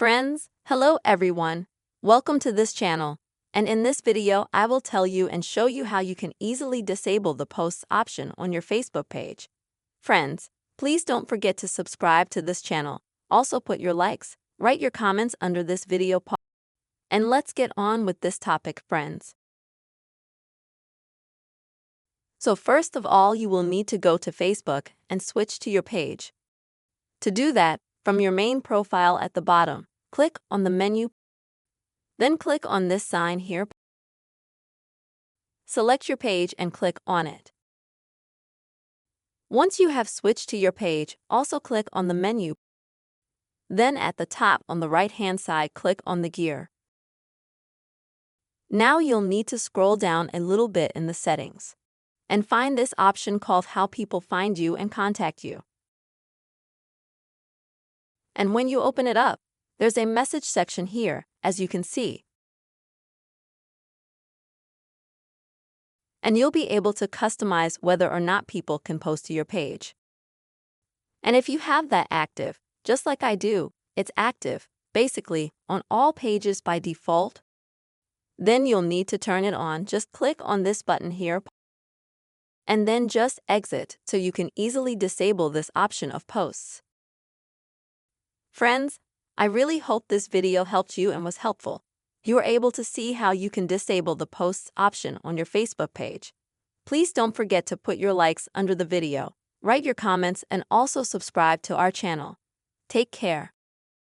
Friends, hello everyone. Welcome to this channel. And in this video, I will tell you and show you how you can easily disable the posts option on your Facebook page. Friends, please don't forget to subscribe to this channel. Also put your likes, write your comments under this video, and let's get on with this topic, friends. So first of all, you will need to go to Facebook and switch to your page. To do that, from your main profile at the bottom, click on the menu. Then click on this sign here. Select your page and click on it. Once you have switched to your page, also click on the menu. Then at the top on the right-hand side, click on the gear. Now you'll need to scroll down a little bit in the settings and find this option called How People Find You and Contact You. And when you open it up, there's a message section here, as you can see. And you'll be able to customize whether or not people can post to your page. And if you have that active, just like I do, it's active, basically, on all pages by default. Then you'll need to turn it on. Just click on this button here, and then just exit so you can easily disable this option of posts. Friends, I really hope this video helped you and was helpful. You were able to see how you can disable the posts option on your Facebook page. Please don't forget to put your likes under the video, write your comments, and also subscribe to our channel. Take care.